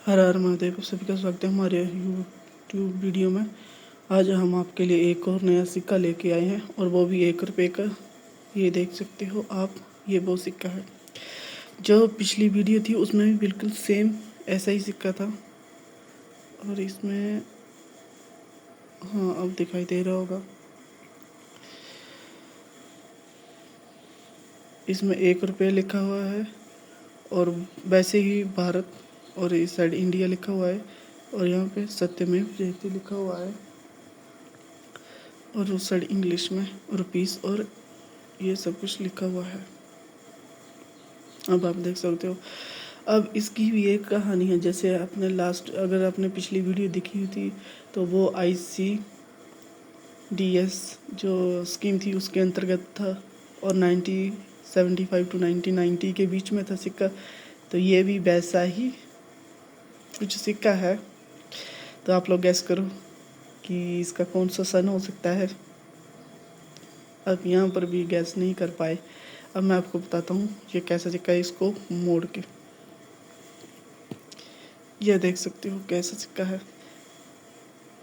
हर हर महादेव। सभी का स्वागत है हमारे यूट्यूब वीडियो में। आज हम आपके लिए एक और नया सिक्का लेके आए हैं और वो भी 1 रुपये का। ये देख सकते हो आप, ये वो सिक्का है जो पिछली वीडियो थी उसमें भी बिल्कुल सेम ऐसा ही सिक्का था। और इसमें हाँ अब दिखाई दे रहा होगा, इसमें 1 रुपये लिखा हुआ है और वैसे ही भारत और इस साइड इंडिया लिखा हुआ है और यहाँ पे सत्यमेव जयते लिखा हुआ है और उस साइड इंग्लिश में रुपीस और ये सब कुछ लिखा हुआ है। अब आप देख सकते हो। अब इसकी भी एक कहानी है, जैसे आपने अगर आपने पिछली वीडियो देखी हुई थी तो वो ICDS जो स्कीम थी उसके अंतर्गत था और 1975 to 1990 के बीच में था सिक्का। तो ये भी वैसा ही कुछ सिक्का है। तो आप लोग गैस करो कि इसका कौन सा सन हो सकता है। अब यहाँ पर भी गैस नहीं कर पाए। अब मैं आपको बताता हूँ ये कैसा सिक्का है। इसको मोड़ के यह देख सकते हो कैसा सिक्का है।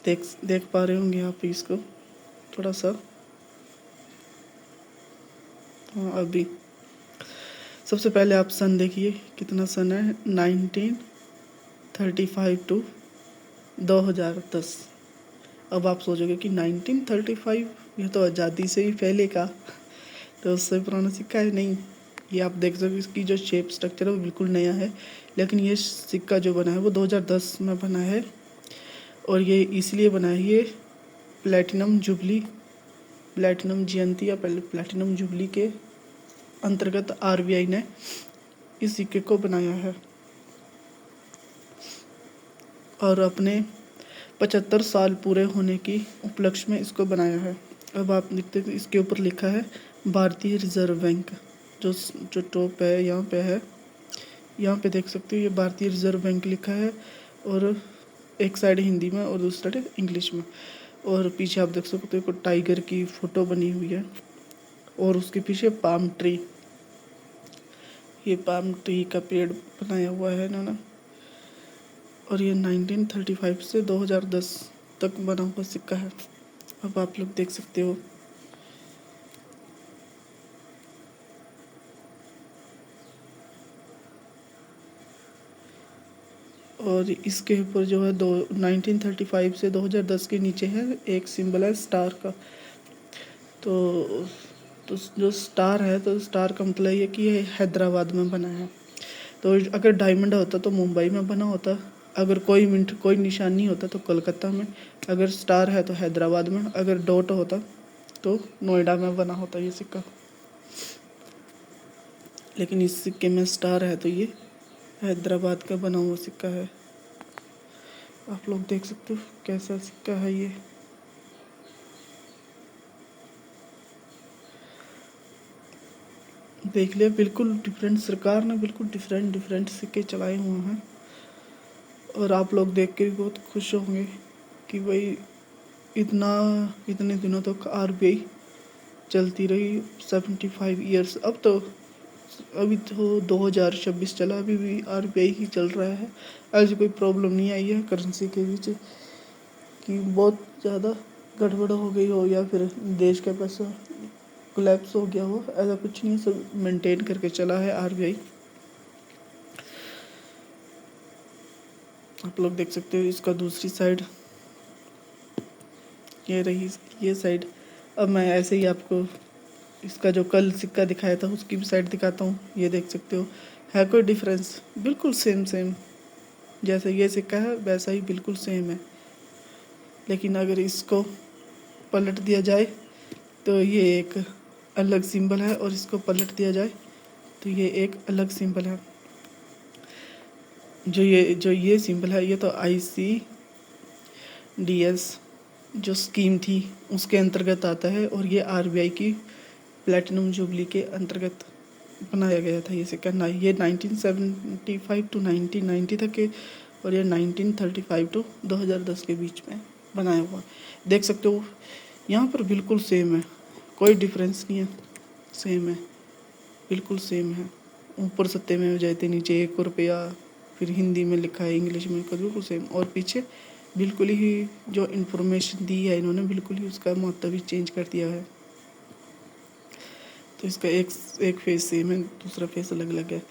देख पा रहे होंगे आप इसको थोड़ा सा। हाँ अभी सबसे पहले आप सन देखिए कितना सन है, 1935 to 2010। अब आप सोचोगे कि 1935 ये तो आज़ादी से भी पहले का, तो उससे पुराना सिक्का है। नहीं, ये आप देख सकते हो इसकी जो शेप स्ट्रक्चर है वो बिल्कुल नया है। लेकिन ये सिक्का जो बना है वो 2010 में बना है और ये इसलिए बना है, ये प्लैटिनम जयंती या प्लैटिनम जुबली के अंतर्गत RBI ने इस सिक्के को बनाया है और अपने 75 साल पूरे होने की उपलक्ष्य में इसको बनाया है। अब आप देखते हैं इसके ऊपर लिखा है भारतीय रिजर्व बैंक, जो टॉप है यहाँ पे है। यहाँ पे देख सकते हो ये भारतीय रिजर्व बैंक लिखा है और एक साइड हिंदी में और दूसरी साइड इंग्लिश में। और पीछे आप देख सकते हो टाइगर की फ़ोटो बनी हुई है और उसके पीछे पाम ट्री, ये पाम ट्री का पेड़ बनाया हुआ है इन्होंने। और ये 1935 से 2010 तक बना हुआ सिक्का है। अब आप लोग देख सकते हो। और इसके ऊपर जो है 1935 से 2010 के नीचे है एक सिंबल है स्टार का। तो जो स्टार है, तो स्टार का मतलब ये कि ये हैदराबाद में बना है। तो अगर डायमंड होता तो मुंबई में बना होता, अगर कोई निशान नहीं होता तो कोलकाता में, अगर स्टार है तो हैदराबाद में, अगर डॉट होता तो नोएडा में बना होता ये सिक्का। लेकिन इस सिक्के में स्टार है तो ये हैदराबाद का बना हुआ सिक्का है। आप लोग देख सकते हो कैसा सिक्का है ये। देख लिया, बिल्कुल डिफरेंट, सरकार ने बिल्कुल डिफरेंट सिक्के चलाए हुए हैं और आप लोग देख के भी बहुत खुश होंगे कि भाई इतने दिनों तक RBI चलती रही, 75 ईयर्स। अभी तो 2026 चला, अभी भी RBI ही चल रहा है। ऐसी कोई प्रॉब्लम नहीं आई है करेंसी के बीच कि बहुत ज़्यादा गड़बड़ हो गई हो या फिर देश का पैसा कोलैप्स हो गया हो, ऐसा कुछ नहीं। सब मेंटेन करके चला है RBI। आप लोग देख सकते हो इसका दूसरी साइड ये रही, ये साइड। अब मैं ऐसे ही आपको इसका जो कल सिक्का दिखाया था उसकी भी साइड दिखाता हूँ। ये देख सकते हो है कोई डिफरेंस, बिल्कुल सेम जैसे ये सिक्का है वैसा ही बिल्कुल सेम है। लेकिन अगर इसको पलट दिया जाए तो ये एक अलग सिंबल है और इसको पलट दिया जाए तो ये एक अलग सिंबल है। जो ये सिंबल है ये तो ICDS जो स्कीम थी उसके अंतर्गत आता है और ये RBI की प्लैटिनम जुबली के अंतर्गत बनाया गया था ये सिक्का। ये 1975 to 1990 तक के और ये 1935 to 2010 के बीच में बनाया हुआ। देख सकते हो यहाँ पर बिल्कुल सेम है, कोई डिफरेंस नहीं है, सेम है, बिल्कुल सेम है। ऊपर सत्यमेव जयते, नीचे 1 रुपया, फिर हिंदी में लिखा है, इंग्लिश में, बिल्कुल सेम। और पीछे बिल्कुल ही जो इन्फॉर्मेशन दी है इन्होंने बिल्कुल ही उसका मतलब ही चेंज कर दिया है। तो इसका एक फेस सेम है, दूसरा फेस अलग अलग है।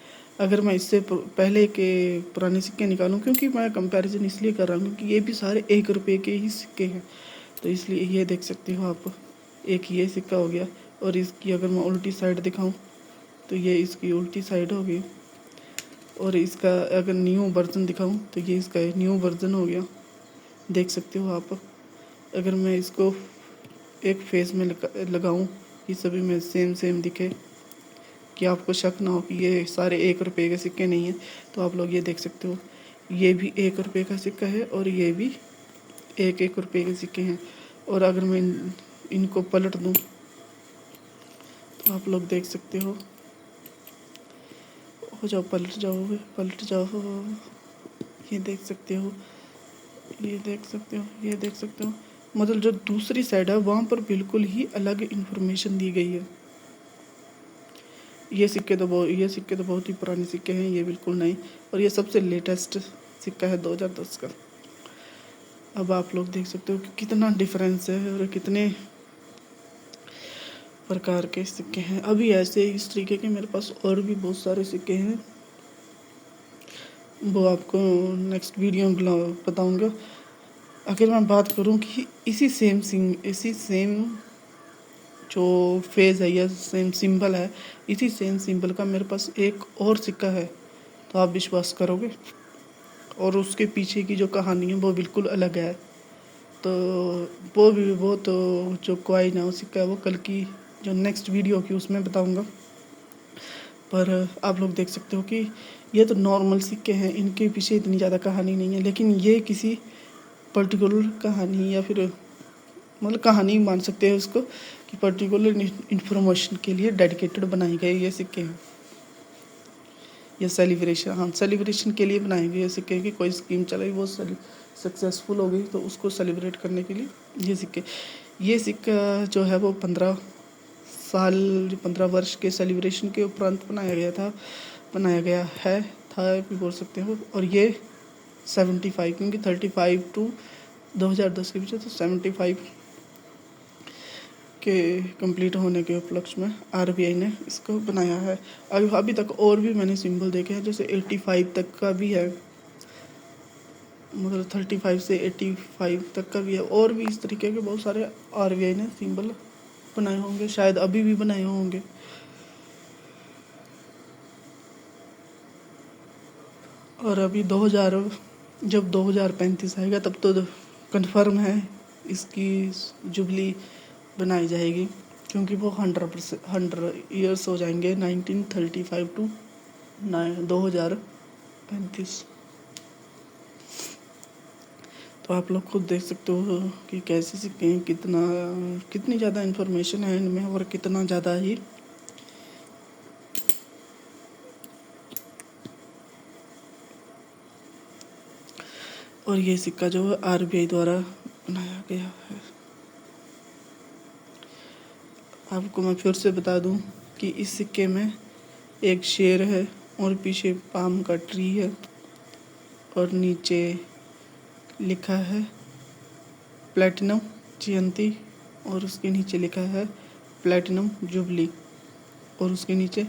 अगर मैं इससे पहले के पुराने सिक्के निकालूं, क्योंकि मैं कंपैरिजन इसलिए कर रहा हूँ क्योंकि ये भी सारे 1 रुपये के ही सिक्के हैं, तो इसलिए ये देख सकते हो आप। एक ये सिक्का हो गया, और इसकी अगर मैं उल्टी साइड दिखाऊं तो ये इसकी उल्टी साइड हो गई। और इसका अगर न्यू वर्जन दिखाऊं तो ये इसका न्यू वर्जन हो गया, देख सकते हो आप। अगर मैं इसको एक फेस में लगाऊं कि सभी में सेम सेम दिखे, कि आपको शक ना हो कि ये सारे 1 रुपये के सिक्के नहीं हैं, तो आप लोग ये देख सकते हो, ये भी 1 रुपये का सिक्का है और ये भी 1 रुपये के सिक्के हैं। और अगर मैं इनको पलट दूं तो आप लोग देख सकते हो जाओ, पलट जाओ, ये देख सकते हो, ये देख सकते हो, ये देख सकते हो। मतलब जो दूसरी साइड है वहाँ पर बिल्कुल ही अलग इन्फॉर्मेशन दी गई है। ये सिक्के तो बहुत ही पुराने सिक्के हैं, ये बिल्कुल नहीं। और ये सबसे लेटेस्ट सिक्का है 2010 का। अब आप लोग देख सकते हो कि कितना डिफरेंस है और कितने प्रकार के सिक्के हैं। अभी ऐसे इस तरीके के मेरे पास और भी बहुत सारे सिक्के हैं, वो आपको नेक्स्ट वीडियो में बताऊँगा। अगर मैं बात करूं कि इसी सेम जो फेज़ है या सेम सिंबल है, इसी सेम सिंबल का मेरे पास एक और सिक्का है, तो आप विश्वास करोगे? और उसके पीछे की जो कहानी है वो बिल्कुल अलग है। तो वो तो जो कॉइन है, वो सिक्का है, वो कल की जो नेक्स्ट वीडियो की उसमें बताऊंगा। पर आप लोग देख सकते हो कि ये तो नॉर्मल सिक्के हैं, इनके पीछे इतनी ज़्यादा कहानी नहीं है, लेकिन ये किसी पर्टिकुलर कहानी या फिर मतलब कहानी मान सकते हैं उसको, कि पर्टिकुलर इन्फॉर्मेशन के लिए डेडिकेटेड बनाए गए ये सिक्के हैं। ये सेलिब्रेशन के लिए बनाए गए ये सिक्के की कोई स्कीम चलाई, वो सक्सेसफुल हो गई, तो उसको सेलिब्रेट करने के लिए ये सिक्का जो है वो 15 वर्ष के सेलिब्रेशन के उपरांत बनाया गया है था भी बोल सकते हो। और ये 75, क्योंकि 35 टू 2010 के बीच, तो 75 के कंप्लीट होने के उपलक्ष्य में आरबीआई ने इसको बनाया है। अभी तक और भी मैंने सिंबल देखे हैं, जैसे 85 तक का भी है, मतलब 35 से 85 तक का भी है, और भी इस तरीके के बहुत सारे आरबीआई ने सिंबल बनाए होंगे, शायद अभी भी बनाए होंगे। और अभी 2035 आएगा तब तो कंफर्म है इसकी जुबली बनाई जाएगी, क्योंकि वो 100 ईयर्स हो जाएंगे 1935 टू 2035। तो आप लोग खुद देख सकते हो कि कैसे सिक्के हैं, कितनी ज़्यादा इन्फॉर्मेशन है इनमें, और कितना ज़्यादा ही और ये सिक्का जो है आरबीआई द्वारा बनाया गया है। आपको मैं फिर से बता दूं कि इस सिक्के में एक शेर है और पीछे पाम का ट्री है, और नीचे लिखा है प्लैटिनम जयंती, और उसके नीचे लिखा है प्लैटिनम जुबली, और उसके नीचे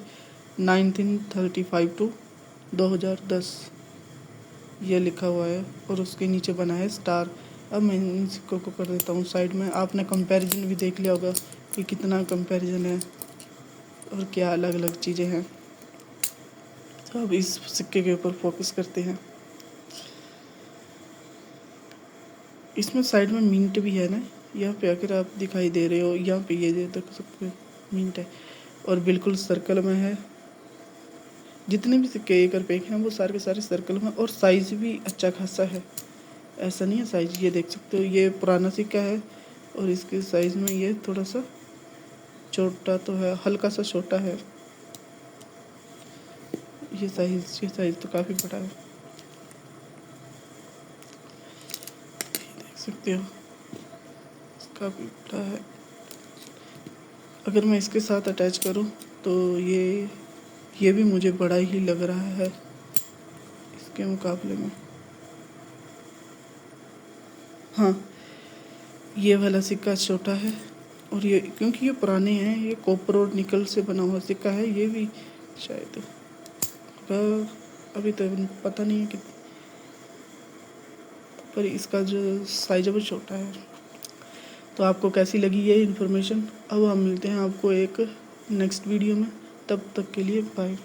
1935 टू 2010 ये लिखा हुआ है, और उसके नीचे बना है स्टार। अब मैं इन सिक्कों को कर देता हूँ साइड में। आपने कंपैरिजन भी देख लिया होगा कि कितना कंपैरिजन है और क्या अलग अलग चीज़ें हैं। तो अब इस सिक्के के ऊपर फोकस करते हैं। इसमें साइड में मिंट भी है ना, यहाँ पे अगर आप दिखाई दे रहे हो, यहाँ पे ये देख सकते हो मिंट है, और बिल्कुल सर्कल में है। जितने भी सिक्के 1 रुपये के हैं वो सारे के सारे सर्कल में, और साइज़ भी अच्छा खासा है, ऐसा नहीं है साइज़। ये देख सकते हो, ये पुराना सिक्का है और इसके साइज़ में ये थोड़ा सा छोटा तो है, हल्का सा छोटा है। ये साइज़ तो काफ़ी बड़ा है, देख सकते हो, काफ़ी बड़ा है। अगर मैं इसके साथ अटैच करूं तो ये भी मुझे बड़ा ही लग रहा है। इसके मुकाबले में। हाँ, ये वाला सिक्का छोटा है और ये क्योंकि ये पुराने हैं, ये कॉपर और निकल से बना हुआ सिक्का है, ये भी शायद अभी तो पता नहीं है कि, पर इसका जो साइज है वो छोटा है। तो आपको कैसी लगी ये इन्फॉर्मेशन? अब हम मिलते हैं आपको एक नेक्स्ट वीडियो में, तब तक के लिए बाय।